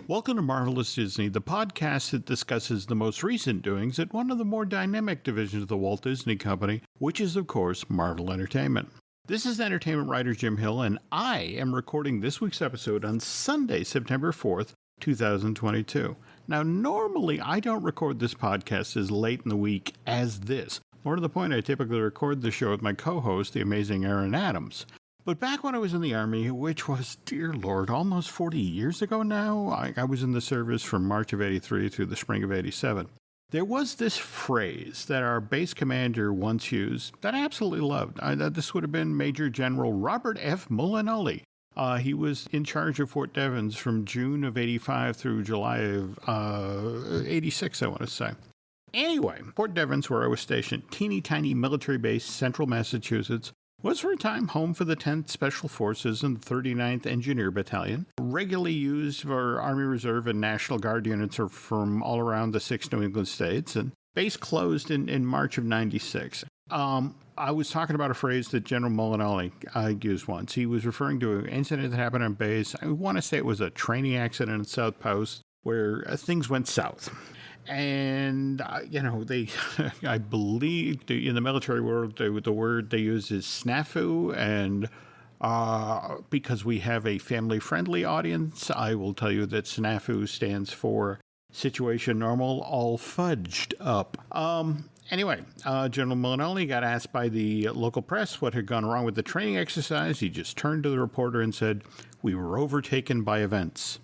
Welcome to Marvelous Disney, the podcast that discusses the most recent doings at one of the more dynamic divisions of the Walt Disney Company, which is, of course, Marvel Entertainment. This is entertainment writer Jim Hill, and I am recording this week's episode on Sunday, September 4th, 2022. Now, normally I don't record this podcast as late in the week as this. More to the point, I typically record the show with my co-host, the amazing Aaron Adams. But back when I was in the Army, which was, dear Lord, almost 40 years ago now, I was in the service from March of 83 through the spring of 87. There was this phrase that our base commander once used that I absolutely loved. This would have been Major General Robert F. Molinelli. He was in charge of Fort Devens from June of 85 through July of 86, I want to say. Anyway, Fort Devens, where I was stationed, teeny tiny military base, central Massachusetts, was for a time home for the 10th Special Forces and the 39th Engineer Battalion, regularly used for Army Reserve and National Guard units from all around the 6 New England states, and base closed in March of 96. I was talking about a phrase that General Molinelli used once. He was referring to an incident that happened on base. I want to say it was a training accident at South Post where things went south. And, I believe in the military world, the word they use is snafu. And because we have a family-friendly audience, I will tell you that snafu stands for situation normal, all fudged up. Anyway, General Molinelli got asked by the local press what had gone wrong with the training exercise. He just turned to the reporter and said, "We were overtaken by events."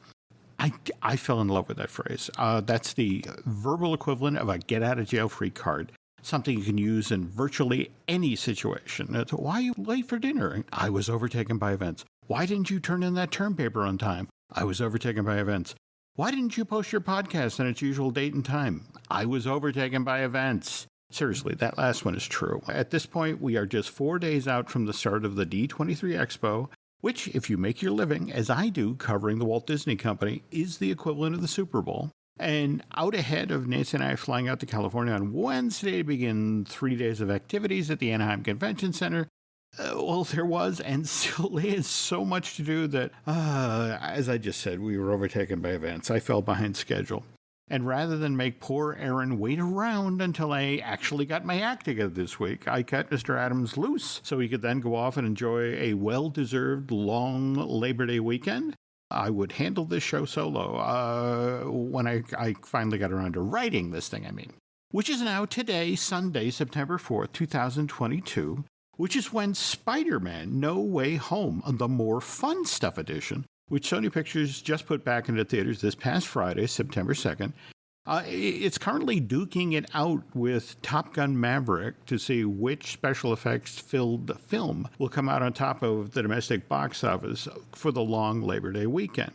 I fell in love with that phrase. That's the verbal equivalent of a get-out-of-jail-free card, something you can use in virtually any situation. It's, why are you late for dinner? I was overtaken by events. Why didn't you turn in that term paper on time? I was overtaken by events. Why didn't you post your podcast on its usual date and time? I was overtaken by events. Seriously, that last one is true. At this point, we are just 4 days out from the start of the D23 Expo, which, if you make your living, as I do, covering the Walt Disney Company, is the equivalent of the Super Bowl. And out ahead of Nancy and I flying out to California on Wednesday to begin 3 days of activities at the Anaheim Convention Center, there was and still is so much to do that, as I just said, we were overtaken by events. I fell behind schedule. And rather than make poor Aaron wait around until I actually got my act together this week, I cut Mr. Adams loose so he could then go off and enjoy a well-deserved long Labor Day weekend. I would handle this show solo when I finally got around to writing this thing, which is now today, Sunday, September 4th, 2022, which is when Spider-Man No Way Home, the More Fun Stuff edition, which Sony Pictures just put back into theaters this past Friday, September 2nd. It's currently duking it out with Top Gun Maverick to see which special effects-filled film will come out on top of the domestic box office for the long Labor Day weekend.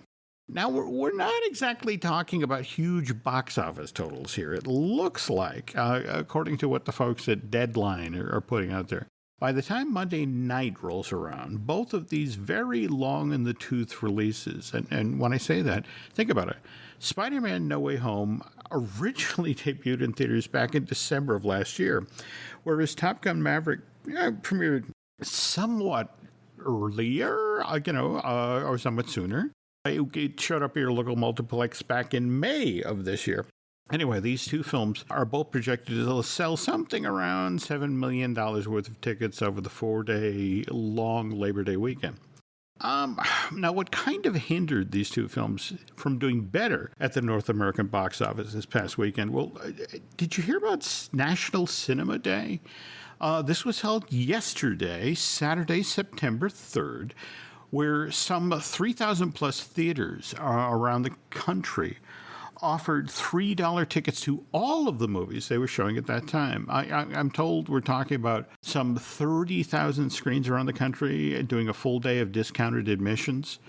Now, we're not exactly talking about huge box office totals here. It looks like, according to what the folks at Deadline are putting out there, by the time Monday night rolls around, both of these very long-in-the-tooth releases, and when I say that, think about it. Spider-Man No Way Home originally debuted in theaters back in December of last year, whereas Top Gun Maverick premiered somewhat earlier, or somewhat sooner. It showed up at your local multiplex back in May of this year. Anyway, these two films are both projected to sell something around $7 million worth of tickets over the 4-day long Labor Day weekend. Now, what kind of hindered these two films from doing better at the North American box office this past weekend? Well, did you hear about National Cinema Day? This was held yesterday, Saturday, September 3rd, where some 3,000 plus theaters around the country offered $3 tickets to all of the movies they were showing at that time. I'm told we're talking about some 30,000 screens around the country doing a full day of discounted admissions,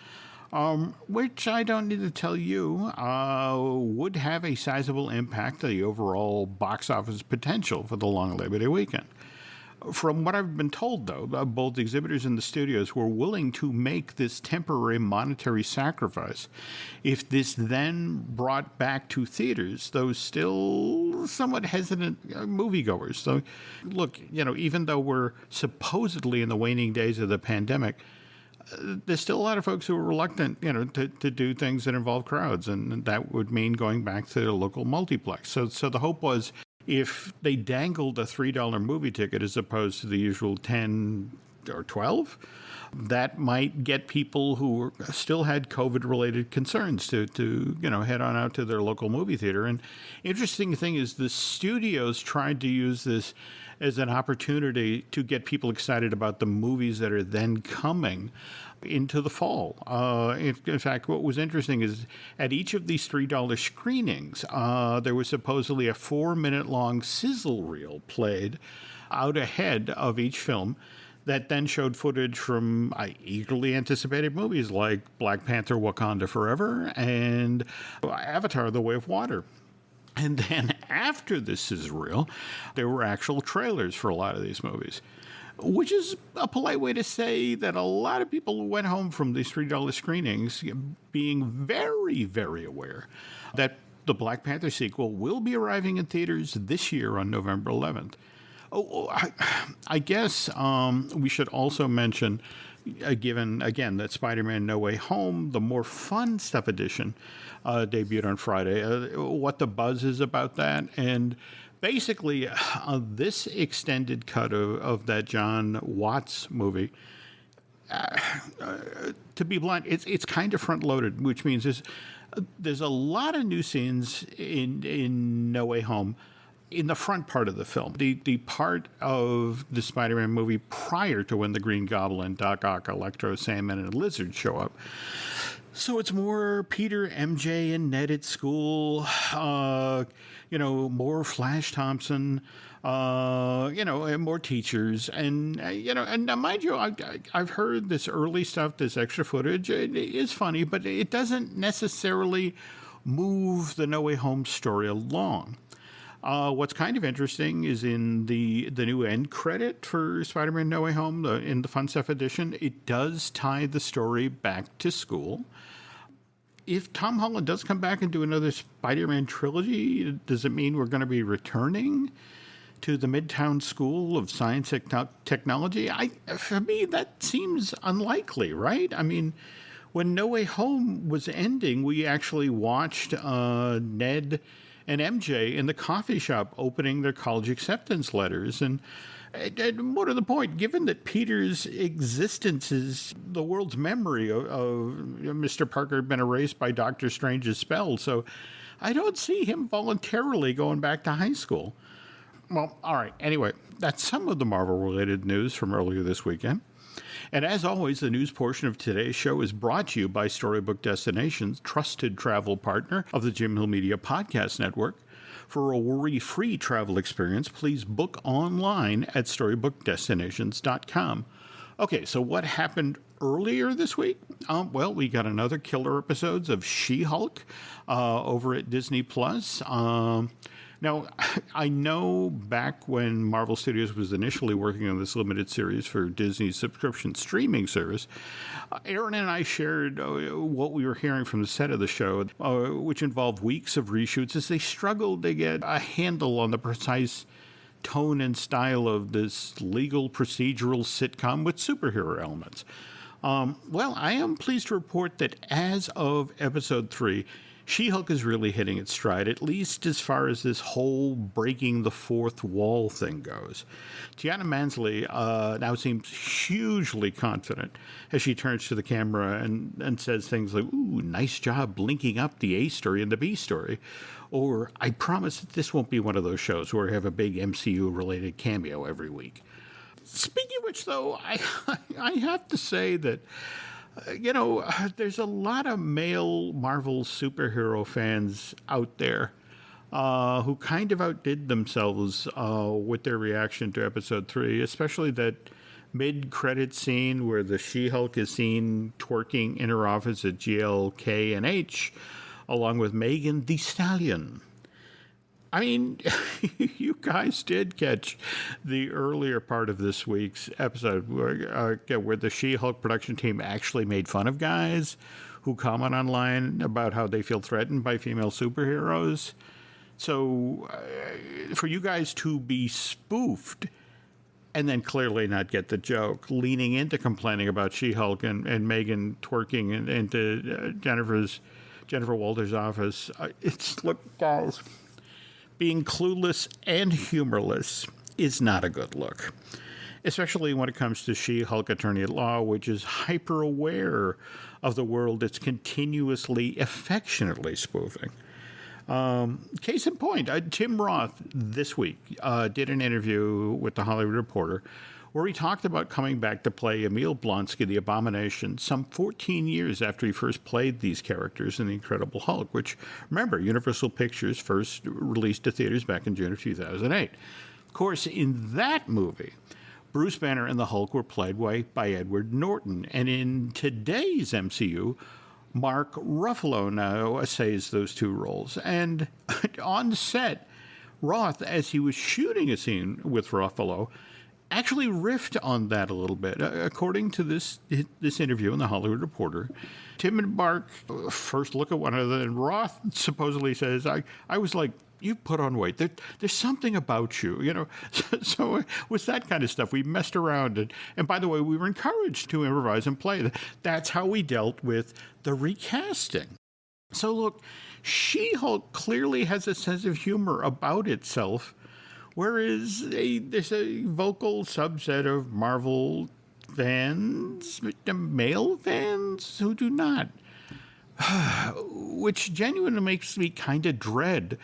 which I don't need to tell you would have a sizable impact on the overall box office potential for the long Labor Day weekend. From what I've been told, though, both exhibitors and the studios were willing to make this temporary monetary sacrifice if this then brought back to theaters those still somewhat hesitant moviegoers. So, look, even though we're supposedly in the waning days of the pandemic, there's still a lot of folks who are reluctant, to do things that involve crowds, and that would mean going back to their local multiplex. So the hope was if they dangled a $3 movie ticket as opposed to the usual 10 or 12, that might get people who still had COVID-related concerns to head on out to their local movie theater. And interesting thing is the studios tried to use this as an opportunity to get people excited about the movies that are then coming into the fall. In fact, what was interesting is at each of these $3 screenings, there was supposedly a 4-minute-long sizzle reel played out ahead of each film that then showed footage from eagerly anticipated movies like Black Panther: Wakanda Forever and Avatar: The Way of Water. And then after this sizzle reel, there were actual trailers for a lot of these movies, which is a polite way to say that a lot of people went home from these $3 screenings being very, very aware that the Black Panther sequel will be arriving in theaters this year on November 11th. I guess we should also mention, given, again, that Spider-Man No Way Home, the more fun stuff edition, debuted on Friday, what the buzz is about that. And basically, this extended cut of that John Watts movie, to be blunt, it's kind of front-loaded, which means there's a lot of new scenes in No Way Home in the front part of the film, the part of the Spider-Man movie prior to when the Green Goblin, Doc Ock, Electro, Sandman, and Lizard show up. So it's more Peter, MJ, and Ned at school, more Flash Thompson, and more teachers. And now mind you, I've heard this early stuff, this extra footage, it is funny, but it doesn't necessarily move the No Way Home story along. What's kind of interesting is in the new end credit for Spider-Man No Way Home, in the Fun Stuff edition, it does tie the story back to school. If Tom Holland does come back and do another Spider-Man trilogy, does it mean we're going to be returning to the Midtown School of Science and Technology? For me, that seems unlikely, right? I mean, when No Way Home was ending, we actually watched Ned and MJ in the coffee shop opening their college acceptance letters. And more to the point, given that Peter's existence is the world's memory of Mr. Parker had been erased by Doctor Strange's spell, so I don't see him voluntarily going back to high school. Well, all right. Anyway, that's some of the Marvel-related news from earlier this weekend. And as always, the news portion of today's show is brought to you by Storybook Destinations, trusted travel partner of the Jim Hill Media Podcast Network. For a worry-free travel experience, please book online at storybookdestinations.com. Okay, so what happened earlier this week? Well, we got another killer episodes of She-Hulk over at Disney+. Now, I know back when Marvel Studios was initially working on this limited series for Disney's subscription streaming service, Aaron and I shared what we were hearing from the set of the show, which involved weeks of reshoots as they struggled to get a handle on the precise tone and style of this legal procedural sitcom with superhero elements. Well, I am pleased to report that as of episode 3, She-Hulk is really hitting its stride, at least as far as this whole breaking the fourth wall thing goes. Tiana Mansley now seems hugely confident as she turns to the camera and says things like, "Ooh, nice job linking up the A story and the B story." Or, "I promise that this won't be one of those shows where we have a big MCU-related cameo every week." Speaking of which, though, I have to say that there's a lot of male Marvel superhero fans out there who kind of outdid themselves with their reaction to episode 3, especially that mid-credit scene where the She-Hulk is seen twerking in her office at GLK&H along with Megan Thee Stallion. I mean, you guys did catch the earlier part of this week's episode where the She-Hulk production team actually made fun of guys who comment online about how they feel threatened by female superheroes. So for you guys to be spoofed and then clearly not get the joke, leaning into complaining about She-Hulk and Megan twerking into Jennifer Walters' office. Look, guys, being clueless and humorless is not a good look, especially when it comes to She-Hulk Attorney at Law, which is hyper-aware of the world it's continuously, affectionately spoofing. Case in point, Tim Roth this week did an interview with The Hollywood Reporter where he talked about coming back to play Emil Blonsky, the Abomination, some 14 years after he first played these characters in The Incredible Hulk, which, remember, Universal Pictures first released to theaters back in June of 2008. Of course, in that movie, Bruce Banner and the Hulk were played by Edward Norton, and in today's MCU, Mark Ruffalo now essays those two roles. And on set, Roth, as he was shooting a scene with Ruffalo, actually riffed on that a little bit. According to this interview in The Hollywood Reporter, Tim and Mark first look at one another, and Roth supposedly says, I was like, you put on weight. There's something about you, you know. So it was that kind of stuff. We messed around. And by the way, we were encouraged to improvise and play. That's how we dealt with the recasting. So look, She-Hulk clearly has a sense of humor about itself, whereas there's a vocal subset of Marvel fans, male fans, who do not. Which genuinely makes me kind of dread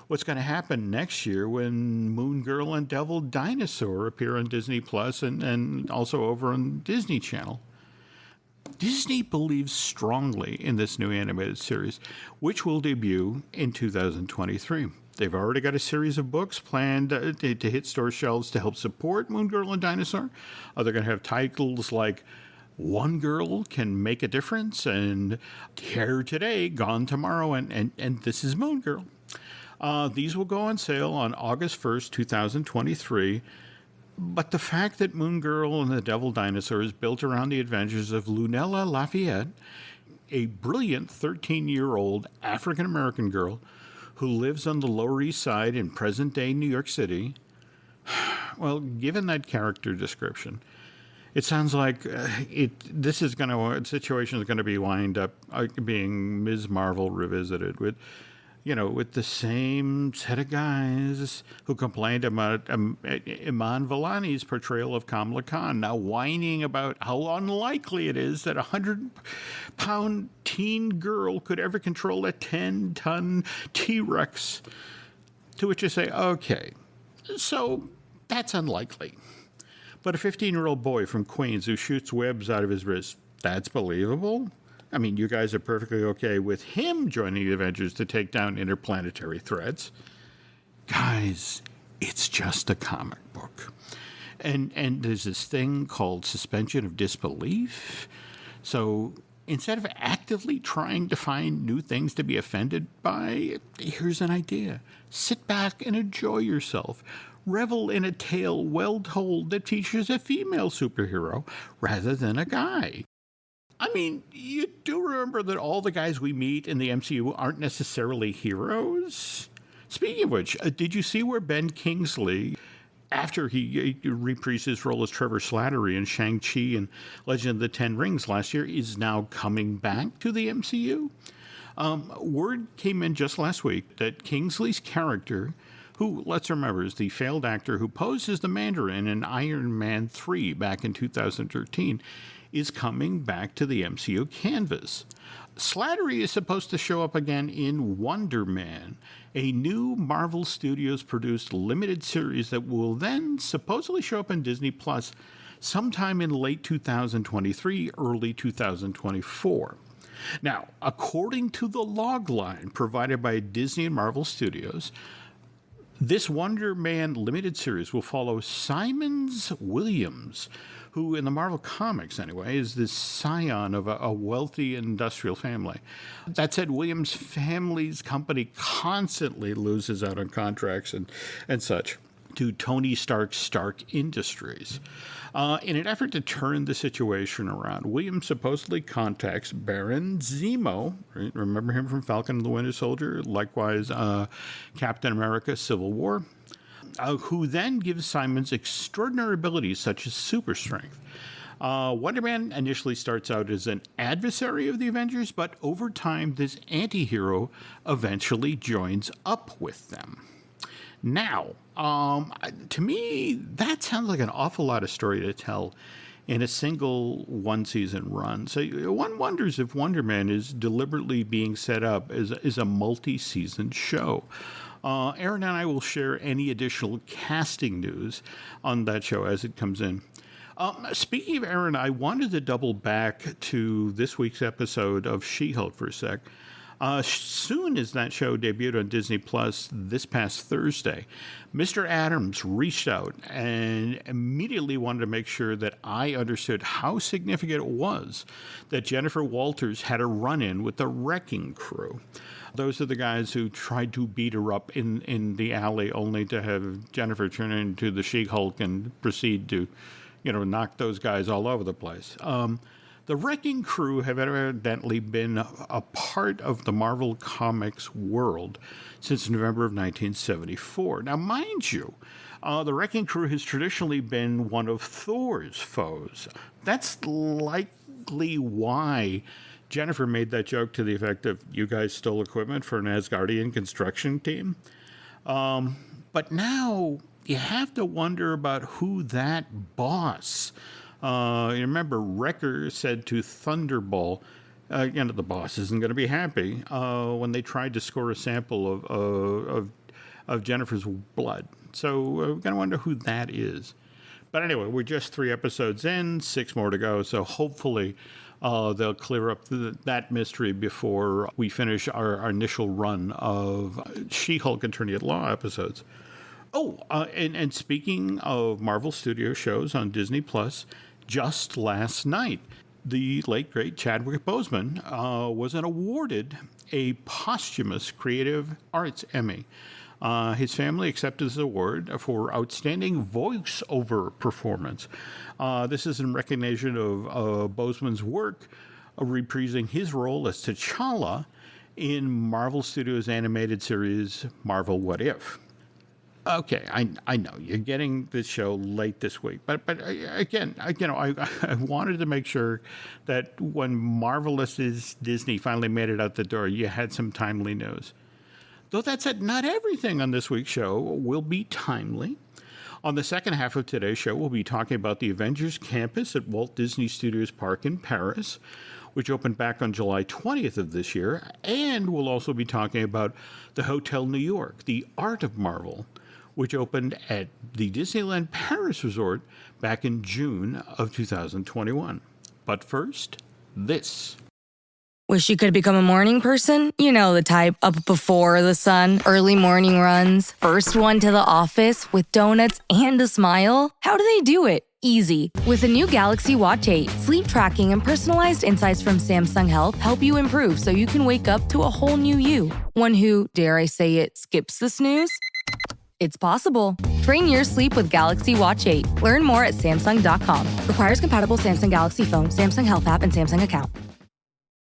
what's going to happen next year when Moon Girl and Devil Dinosaur appear on Disney Plus and also over on Disney Channel. Disney believes strongly in this new animated series, which will debut in 2023. They've already got a series of books planned to hit store shelves to help support Moon Girl and Dinosaur. They're going to have titles like One Girl Can Make a Difference and Here Today, Gone Tomorrow, and This is Moon Girl. These will go on sale on August 1st, 2023. But the fact that Moon Girl and the Devil Dinosaur is built around the adventures of Lunella Lafayette, a brilliant 13-year-old African-American girl who lives on the Lower East Side in present-day New York City, well, given that character description, it sounds like the situation is going to be wind up being Ms. Marvel revisited with the same set of guys who complained about Iman Vellani's portrayal of Kamala Khan, now whining about how unlikely it is that a 100-pound teen girl could ever control a 10-ton T-Rex. To which you say, okay, so that's unlikely. But a 15-year-old boy from Queens who shoots webs out of his wrist, that's believable? I mean, you guys are perfectly okay with him joining the Avengers to take down interplanetary threats. Guys, it's just a comic book. And there's this thing called suspension of disbelief. So instead of actively trying to find new things to be offended by, here's an idea. Sit back and enjoy yourself. Revel in a tale well told that features a female superhero rather than a guy. I mean, you do remember that all the guys we meet in the MCU aren't necessarily heroes? Speaking of which, did you see where Ben Kingsley, after he reprised his role as Trevor Slattery in Shang-Chi and Legend of the Ten Rings last year, is now coming back to the MCU? Word came in just last week that Kingsley's character, who, let's remember, is the failed actor who posed as the Mandarin in Iron Man 3 back in 2013, is coming back to the MCU canvas. Slattery is supposed to show up again in Wonder Man, a new Marvel Studios produced limited series that will then supposedly show up in Disney Plus sometime in late 2023, early 2024. Now, according to the logline provided by Disney and Marvel Studios, this Wonder Man limited series will follow Simons Williams, who in the Marvel Comics, anyway, is the scion of a wealthy industrial family. That said, Williams' family's company constantly loses out on contracts and such to Tony Stark's Stark Industries. In an effort to turn the situation around, Williams supposedly contacts Baron Zemo, right? Remember him from Falcon and the Winter Soldier, likewise Captain America Civil War, who then gives Simons extraordinary abilities such as super strength. Wonder Man initially starts out as an adversary of the Avengers, but over time, this anti-hero eventually joins up with them. Now, to me, that sounds like an awful lot of story to tell in a single one-season run. So one wonders if Wonder Man is deliberately being set up as a multi-season show. Aaron and I will share any additional casting news on that show as it comes in. Speaking of Aaron, I wanted to double back to this week's episode of She-Hulk for a sec. Soon as that show debuted on Disney Plus this past Thursday, Mr. Adams reached out and immediately wanted to make sure that I understood how significant it was that Jennifer Walters had a run-in with the Wrecking Crew. Those are the guys who tried to beat her up in the alley only to have Jennifer turn into the She-Hulk and proceed to knock those guys all over the place. The Wrecking Crew have evidently been a part of the Marvel Comics world since November of 1974. Now, mind you, the Wrecking Crew has traditionally been one of Thor's foes. That's likely why Jennifer made that joke to the effect of, you guys stole equipment for an Asgardian construction team. But now you have to wonder about who that boss. You remember Wrecker said to Thunderball, the boss isn't going to be happy when they tried to score a sample of Jennifer's blood. So we're going to wonder who that is. But anyway, we're just 3 episodes in, 6 more to go. So hopefully they'll clear up that mystery before we finish our initial run of She-Hulk Attorney at Law episodes. And speaking of Marvel Studios shows on Disney Plus, just last night, the late, great Chadwick Boseman was awarded a posthumous Creative Arts Emmy. His family accepted this award for outstanding voiceover performance. This is in recognition of Boseman's work reprising his role as T'Challa in Marvel Studios' animated series Marvel What If. Okay, I know you're getting this show late this week, but again, I wanted to make sure that when Marvelous Disney finally made it out the door, you had some timely news. Though that said, not everything on this week's show will be timely. On the second half of today's show, we'll be talking about the Avengers campus at Walt Disney Studios Park in Paris, which opened back on July 20th of this year, and we'll also be talking about the Hotel New York, the Art of Marvel, which opened at the Disneyland Paris Resort back in June of 2021. But first, this. Wish you could become a morning person? You know the type, up before the sun, early morning runs, first one to the office with donuts and a smile. How do they do it? Easy. With the new Galaxy Watch 8, sleep tracking and personalized insights from Samsung Health help you improve so you can wake up to a whole new you. One who, dare I say it, skips the snooze? It's possible. Train your sleep with Galaxy Watch 8. Learn more at Samsung.com. Requires compatible Samsung Galaxy phone, Samsung Health app, and Samsung account.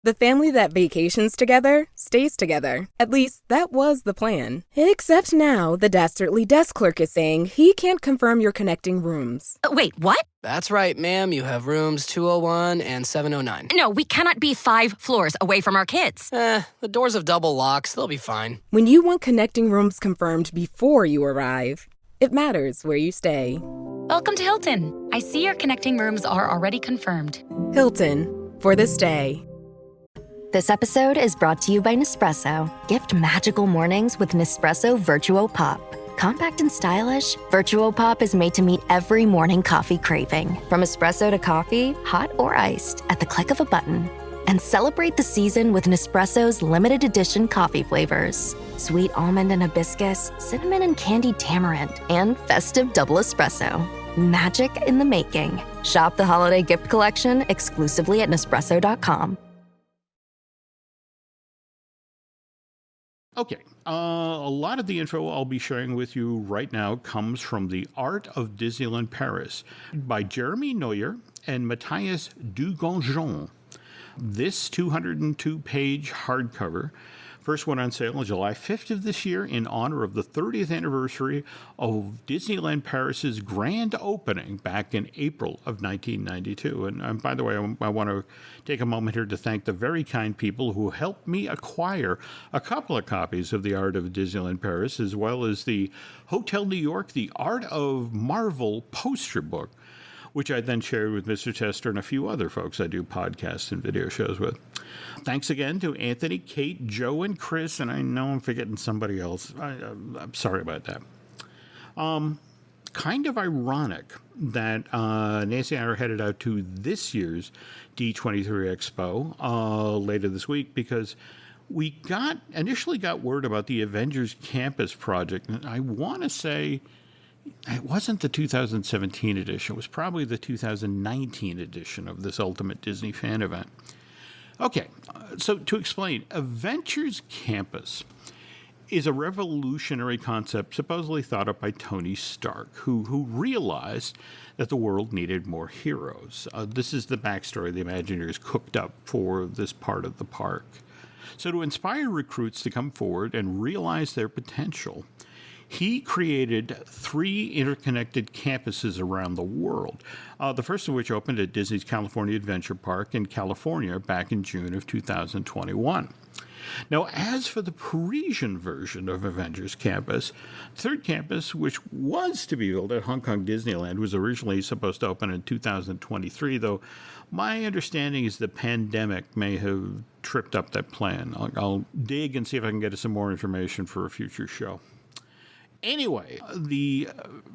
The family that vacations together stays together. At least, that was the plan. Except now, the dastardly desk clerk is saying he can't confirm your connecting rooms. Wait, what? That's right, ma'am. You have rooms 201 and 709. No, we cannot be 5 floors away from our kids. The doors have double locks. They'll be fine. When you want connecting rooms confirmed before you arrive, it matters where you stay. Welcome to Hilton. I see your connecting rooms are already confirmed. Hilton, for this day. This episode is brought to you by Nespresso. Gift magical mornings with Nespresso Virtuo Pop. Compact and stylish, Virtuo Pop is made to meet every morning coffee craving. From espresso to coffee, hot or iced, at the click of a button. And celebrate the season with Nespresso's limited edition coffee flavors. Sweet almond and hibiscus, cinnamon and candied tamarind, and festive double espresso. Magic in the making. Shop the holiday gift collection exclusively at Nespresso.com. Okay, a lot of the info I'll be sharing with you right now comes from The Art of Disneyland Paris by Jeremy Neuer and Matthias Dugonjon. This 202-page hardcover First went on sale on July 5th of this year in honor of the 30th anniversary of Disneyland Paris's grand opening back in April of 1992. And by the way, I want to take a moment here to thank the very kind people who helped me acquire a couple of copies of The Art of Disneyland Paris, as well as the Hotel New York, The Art of Marvel poster book, which I then shared with Mr. Tester and a few other folks I do podcasts and video shows with. Thanks again to Anthony, Kate, Joe, and Chris, and I know I'm forgetting somebody else. I'm sorry about that. Kind of ironic that Nancy and I are headed out to this year's D23 Expo later this week, because we initially got word about the Avengers Campus project, and I want to say it wasn't the 2017 edition. It was probably the 2019 edition of this Ultimate Disney Fan event. Okay, so to explain, Avengers Campus is a revolutionary concept supposedly thought up by Tony Stark, who realized that the world needed more heroes. This is the backstory the Imagineers cooked up for this part of the park. So to inspire recruits to come forward and realize their potential, he created 3 interconnected campuses around the world, the first of which opened at Disney's California Adventure Park in California back in June of 2021. Now, as for the Parisian version of Avengers Campus, the third campus, which was to be built at Hong Kong Disneyland, was originally supposed to open in 2023, though my understanding is the pandemic may have tripped up that plan. I'll dig and see if I can get some more information for a future show. Anyway, the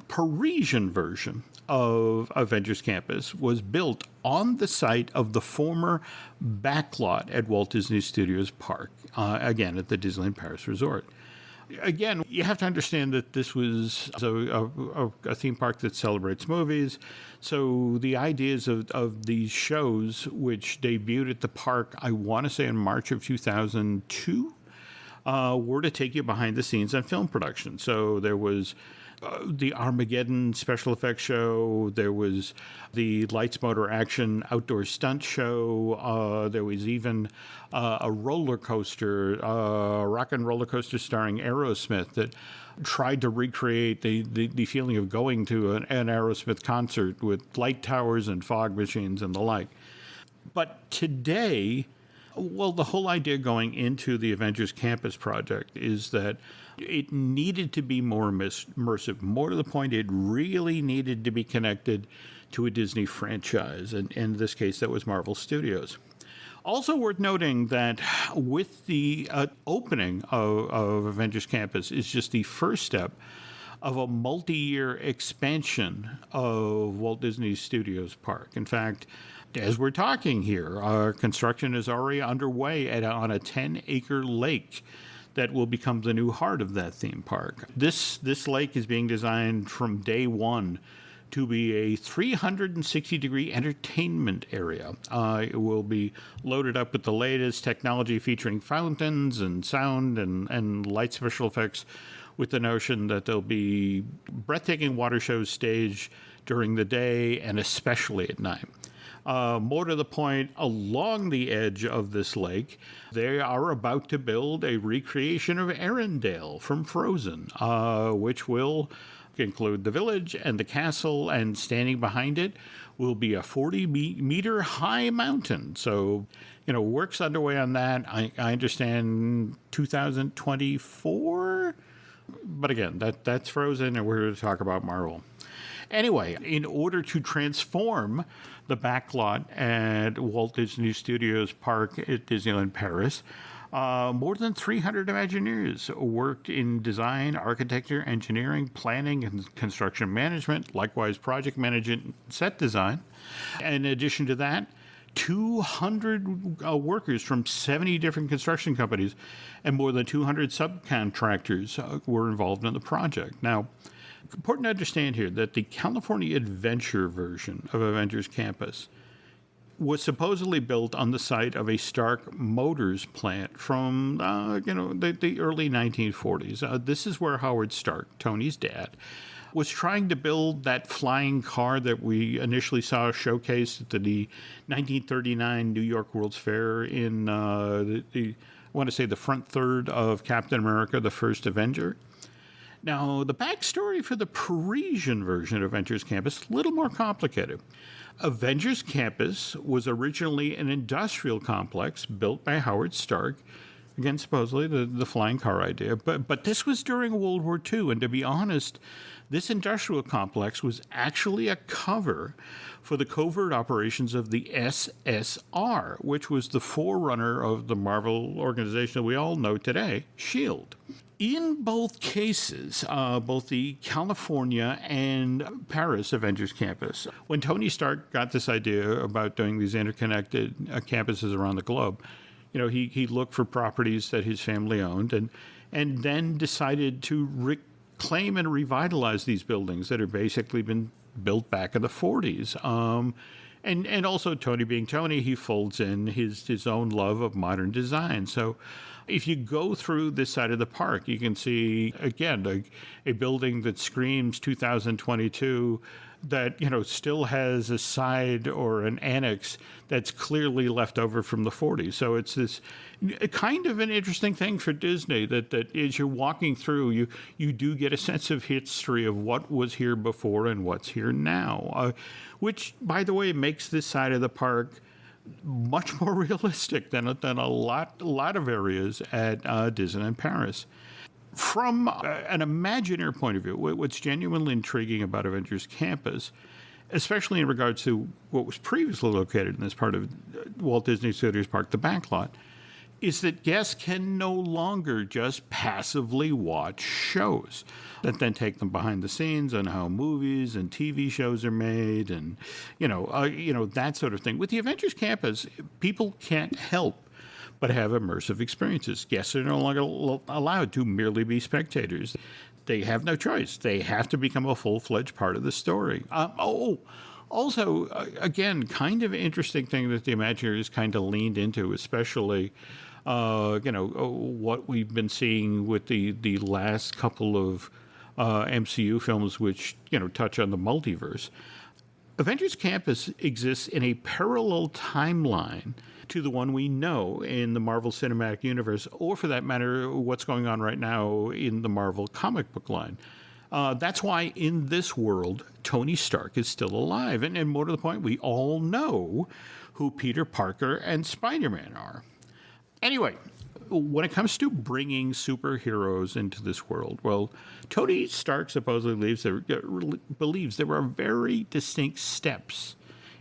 Parisian version of Avengers Campus was built on the site of the former backlot at Walt Disney Studios Park, again at the Disneyland Paris Resort. Again, you have to understand that this was a theme park that celebrates movies, so the ideas of these shows, which debuted at the park, I want to say in March of 2002, were to take you behind the scenes on film production. So there was the Armageddon special effects show, there was the Lights, Motor, Action outdoor stunt show, there was even a roller coaster, rock and roller coaster starring Aerosmith that tried to recreate the feeling of going to an Aerosmith concert with light towers and fog machines and the like. But today, well, the whole idea going into the Avengers Campus project is that it needed to be more immersive. More to the point, it really needed to be connected to a Disney franchise. And in this case, that was Marvel Studios. Also worth noting that with the opening of Avengers Campus is just the first step of a multi-year expansion of Walt Disney Studios Park. In fact, as we're talking here, construction is already underway on a 10-acre lake that will become the new heart of that theme park. This lake is being designed from day one to be a 360-degree entertainment area. It will be loaded up with the latest technology featuring fountains and sound and light special effects, with the notion that there'll be breathtaking water shows staged during the day and especially at night. More to the point, along the edge of this lake, they are about to build a recreation of Arendelle from Frozen, which will include the village and the castle, and standing behind it will be a 40-meter high mountain. So, work's underway on that. I understand 2024, but again, that's Frozen, and we're here to talk about Marvel. Anyway, in order to transform the backlot at Walt Disney Studios Park at Disneyland Paris, more than 300 Imagineers worked in design, architecture, engineering, planning, and construction management, likewise project management, set design. In addition to that, 200 workers from 70 different construction companies and more than 200 subcontractors were involved in the project. Now, important to understand here that the California Adventure version of Avengers Campus was supposedly built on the site of a Stark Motors plant from, the early 1940s. This is where Howard Stark, Tony's dad, was trying to build that flying car that we initially saw showcased at the 1939 New York World's Fair in the want to say the front third of Captain America, the First Avenger. Now, the backstory for the Parisian version of Avengers Campus, a little more complicated. Avengers Campus was originally an industrial complex built by Howard Stark, again, supposedly the flying car idea, but this was during World War II, and to be honest, this industrial complex was actually a cover for the covert operations of the SSR, which was the forerunner of the Marvel organization that we all know today, S.H.I.E.L.D. In both cases, both the California and Paris Avengers Campus, when Tony Stark got this idea about doing these interconnected campuses around the globe, he looked for properties that his family owned and then decided to reclaim and revitalize these buildings that had basically been built back in the 40s. And also, Tony being Tony, he folds in his own love of modern design. So if you go through this side of the park, you can see, again, a building that screams 2022 that, still has a side or an annex that's clearly left over from the 40s. So it's this kind of an interesting thing for Disney that as you're walking through, you do get a sense of history of what was here before and what's here now, which, by the way, makes this side of the park much more realistic than a lot of areas at Disneyland Paris. From an Imagineer point of view, what's genuinely intriguing about Avengers Campus, especially in regards to what was previously located in this part of Walt Disney Studios Park, the backlot, is that guests can no longer just passively watch shows that then take them behind the scenes on how movies and TV shows are made and, that sort of thing. With the Avengers Campus, people can't help but have immersive experiences. Guests are no longer allowed to merely be spectators. They have no choice. They have to become a full-fledged part of the story. Also, again, kind of interesting thing that the Imagineers kind of leaned into, especially, what we've been seeing with the last couple of MCU films, which, touch on the multiverse. Avengers Campus exists in a parallel timeline to the one we know in the Marvel Cinematic Universe, or for that matter, what's going on right now in the Marvel comic book line. That's why in this world, Tony Stark is still alive. And more to the point, we all know who Peter Parker and Spider-Man are. Anyway, when it comes to bringing superheroes into this world, well, Tony Stark supposedly believes there are very distinct steps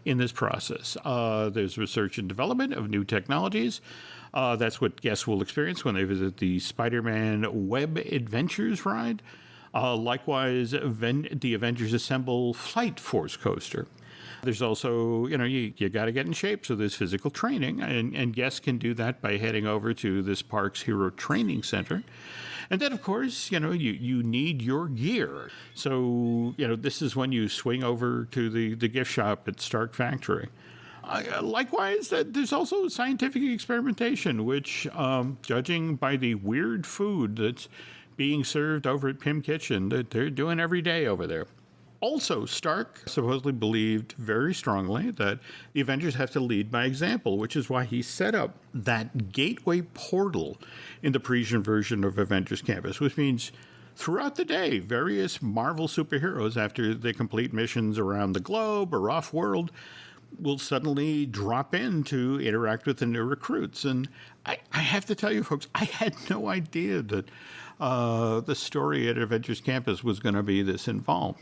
in this process. There's research and development of new technologies. That's what guests will experience when they visit the Spider-Man Web Adventures ride. Likewise, the Avengers Assemble Flight Force coaster. There's also, you got to get in shape, so there's physical training, and guests can do that by heading over to this park's Hero Training Center. And then, of course, you need your gear. So, this is when you swing over to the gift shop at Stark Factory. Likewise, there's also scientific experimentation, which, judging by the weird food that's being served over at Pym Kitchen, that they're doing every day over there. Also, Stark supposedly believed very strongly that the Avengers have to lead by example, which is why he set up that gateway portal in the Parisian version of Avengers Campus, which means throughout the day, various Marvel superheroes, after they complete missions around the globe or off-world, will suddenly drop in to interact with the new recruits. And I have to tell you, folks, I had no idea that the story at Avengers Campus was going to be this involved.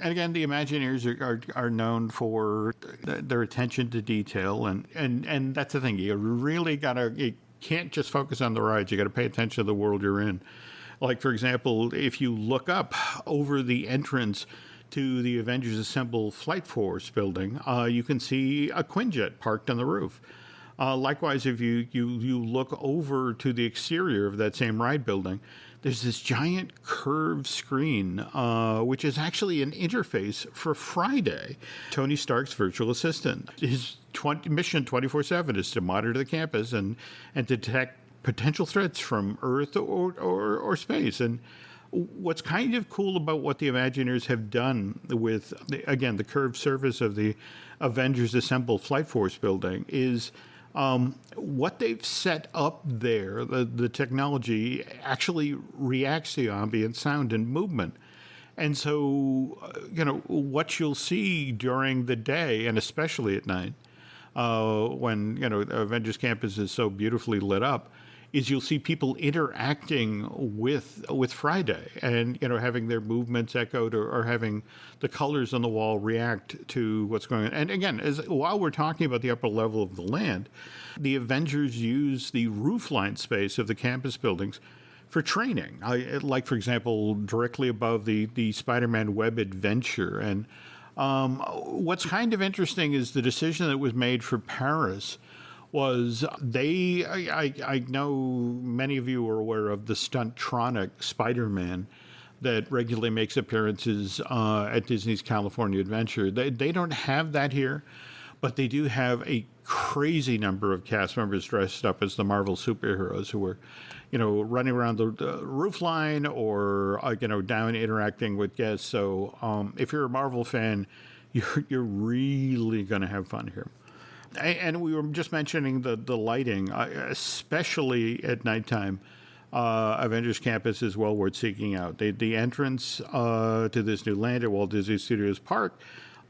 And again, the Imagineers are known for their attention to detail, and that's the thing. You really you can't just focus on the rides. You got to pay attention to the world you're in. Like, for example, if you look up over the entrance to the Avengers Assemble Flight Force building, you can see a Quinjet parked on the roof. Likewise, if you look over to the exterior of that same ride building, there's this giant curved screen, which is actually an interface for Friday, Tony Stark's virtual assistant. His mission 24/7 is to monitor the campus and detect potential threats from Earth or space. And what's kind of cool about what the Imagineers have done with, the curved surface of the Avengers Assemble Flight Force building is What they've set up there, the technology actually reacts to ambient sound and movement. And so, what you'll see during the day, and especially at night, when, Avengers Campus is so beautifully lit up, is you'll see people interacting with Friday and, having their movements echoed or having the colors on the wall react to what's going on. And again, while we're talking about the upper level of the land, the Avengers use the roofline space of the campus buildings for training. Like, for example, directly above the Spider-Man Web Adventure. And what's kind of interesting is the decision that was made for Paris was I know many of you are aware of the Stuntronic Spider-Man that regularly makes appearances at Disney's California Adventure. They don't have that here, but they do have a crazy number of cast members dressed up as the Marvel superheroes who are, running around the roof line or, down interacting with guests. So if you're a Marvel fan, you're really going to have fun here. And we were just mentioning the lighting, especially at nighttime. Avengers Campus is well worth seeking out. The entrance to this new land at Walt Disney Studios Park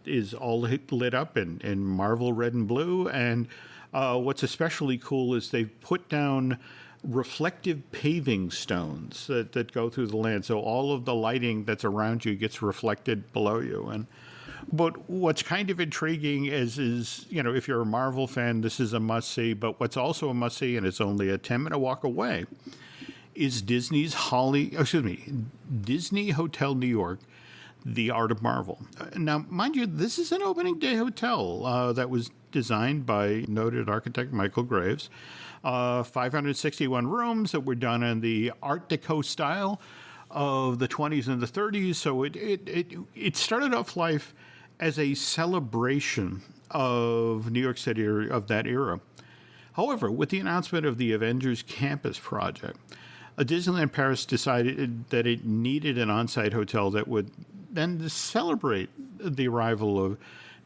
is all lit up in Marvel red and blue. And what's especially cool is they've put down reflective paving stones that go through the land. So all of the lighting that's around you gets reflected below you. But what's kind of intriguing is if you're a Marvel fan, this is a must-see. But what's also a must-see, and it's only a 10-minute walk away, is Disney Hotel New York, The Art of Marvel. Now, mind you, this is an opening day hotel that was designed by noted architect Michael Graves. 561 rooms that were done in the Art Deco style of the 20s and the 30s. So it started off life as a celebration of New York City of that era. However, with the announcement of the Avengers Campus project, Disneyland Paris decided that it needed an on-site hotel that would then celebrate the arrival of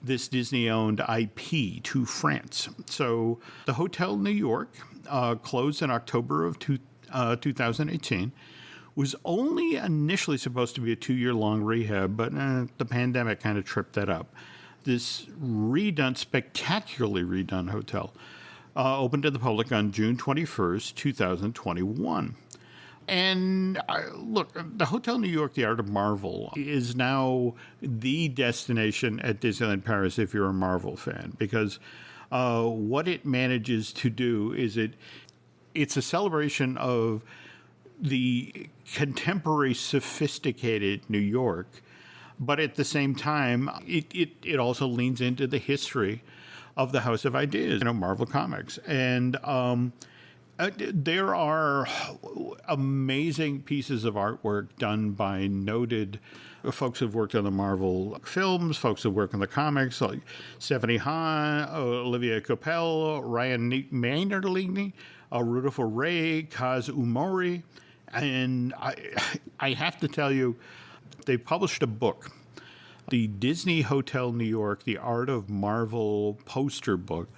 this Disney-owned IP to France. So the Hotel New York closed in October of 2018. Was only initially supposed to be a 2-year-long rehab, but the pandemic kind of tripped that up. This spectacularly redone hotel opened to the public on June 21st, 2021. And look, the Hotel New York, The Art of Marvel, is now the destination at Disneyland Paris if you're a Marvel fan, because what it manages to do is it's a celebration of the contemporary, sophisticated New York, but at the same time, it also leans into the history of the House of Ideas, Marvel Comics. And there are amazing pieces of artwork done by noted folks who've worked on the Marvel films, folks who've worked on the comics, like Stephanie Hahn, Olivia Coppel, Ryan Maynard-Ligney, Rudolph Ray, Kaz Umori. And I have to tell you, they published a book, the Disney Hotel New York, The Art of Marvel poster book.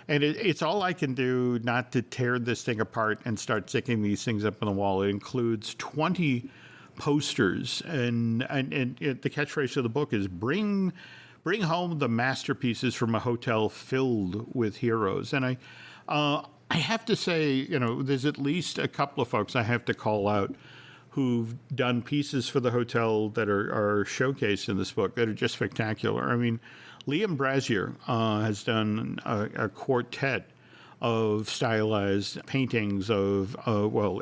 And it's all I can do not to tear this thing apart and start sticking these things up on the wall. It includes 20 posters. And the catchphrase of the book is bring home the masterpieces from a hotel filled with heroes. And I have to say, there's at least a couple of folks I have to call out who've done pieces for the hotel that are showcased in this book that are just spectacular. I mean, Liam Brazier has done a quartet of stylized paintings of,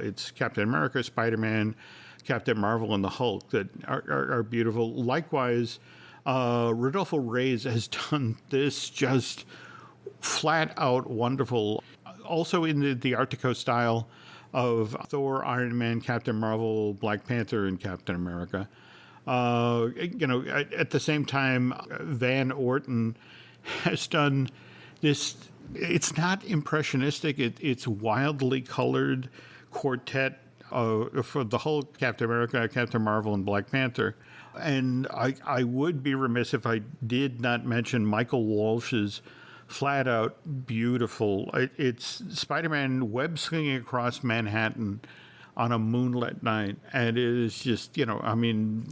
it's Captain America, Spider-Man, Captain Marvel, and the Hulk that are beautiful. Likewise, Rodolfo Reyes has done this just flat out wonderful. Also in the Art Deco style of Thor, Iron Man, Captain Marvel, Black Panther, and Captain America. At the same time, Van Orton has done this. It's not impressionistic. It's wildly colored quartet for the whole Captain America, Captain Marvel, and Black Panther. And I would be remiss if I did not mention Michael Walsh's flat out beautiful. It's Spider-Man web slinging across Manhattan on a moonlit night, and it is just, again,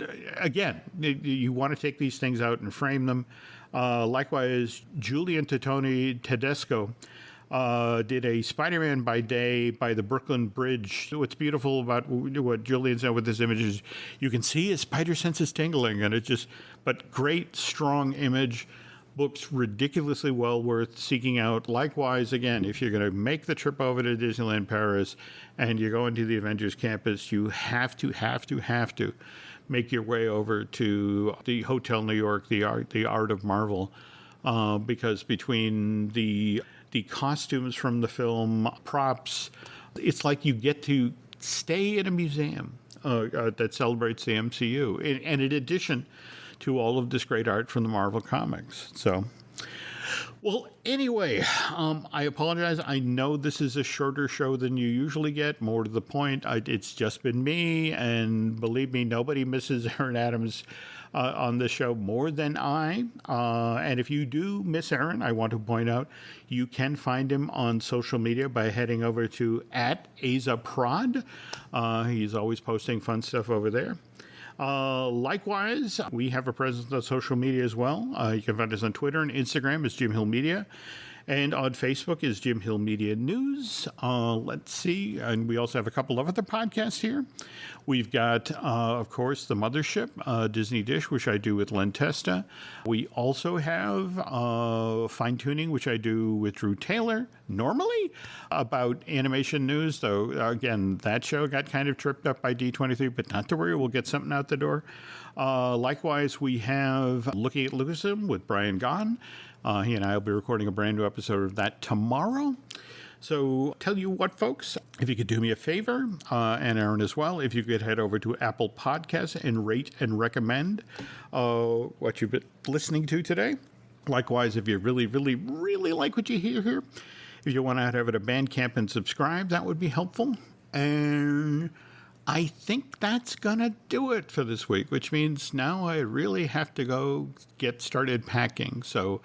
you want to take these things out and frame them. Likewise, Julian Tedesco did a Spider-Man by Day by the Brooklyn Bridge. What's beautiful about what Julian's done with this image is you can see his spider sense is tingling, and but great, strong image. Books ridiculously well worth seeking out. Likewise, again, if you're going to make the trip over to Disneyland Paris and you're going to the Avengers campus, you have to make your way over to the Hotel New York, the Art of Marvel, because between the costumes from the film, props, it's like you get to stay in a museum that celebrates the MCU. And in addition to all of this great art from the Marvel comics. So, well, anyway, I apologize. I know this is a shorter show than you usually get, more to the point. It's just been me, and believe me, nobody misses Aaron Adams on this show more than I. And if you do miss Aaron, I want to point out you can find him on social media by heading over to @AzaProd. He's always posting fun stuff over there. Likewise, we have a presence on social media as well. You can find us on Twitter and Instagram as Jim Hill Media, and on Facebook is Jim Hill Media News. Let's see, and we also have a couple of other podcasts here. We've got, of course, The Mothership, Disney Dish, which I do with Len Testa. We also have Fine Tuning, which I do with Drew Taylor, normally, about animation news, though, again, that show got kind of tripped up by D23, but not to worry, we'll get something out the door. Likewise, we have Looking at Lucasfilm with Brian Gahn. He and I will be recording a brand new episode of that tomorrow. So tell you what, folks, if you could do me a favor, and Aaron as well, if you could head over to Apple Podcasts and rate and recommend what you've been listening to today. Likewise, if you really, really, really like what you hear here, if you want to head over to Bandcamp and subscribe, that would be helpful. And I think that's going to do it for this week, which means now I really have to go get started packing. So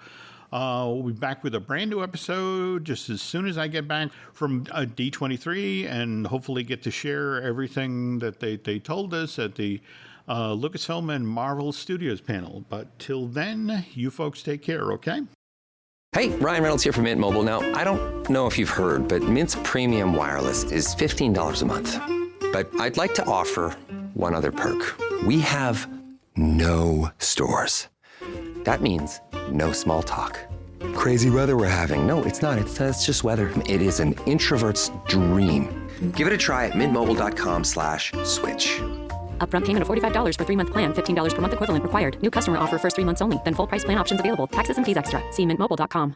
we'll be back with a brand new episode just as soon as I get back from D23 and hopefully get to share everything that they told us at the Lucasfilm and Marvel Studios panel. But till then, you folks take care, okay? Hey, Ryan Reynolds here from Mint Mobile. Now, I don't know if you've heard, but Mint's premium wireless is $15 a month. But I'd like to offer one other perk. We have no stores. That means no small talk. Crazy weather we're having. No, it's not. It's just weather. It is an introvert's dream. Give it a try at mintmobile.com/switch. Upfront payment of $45 for 3-month plan, $15 per month equivalent required. New customer offer first 3 months only, then full price plan options available. Taxes and fees extra. See mintmobile.com.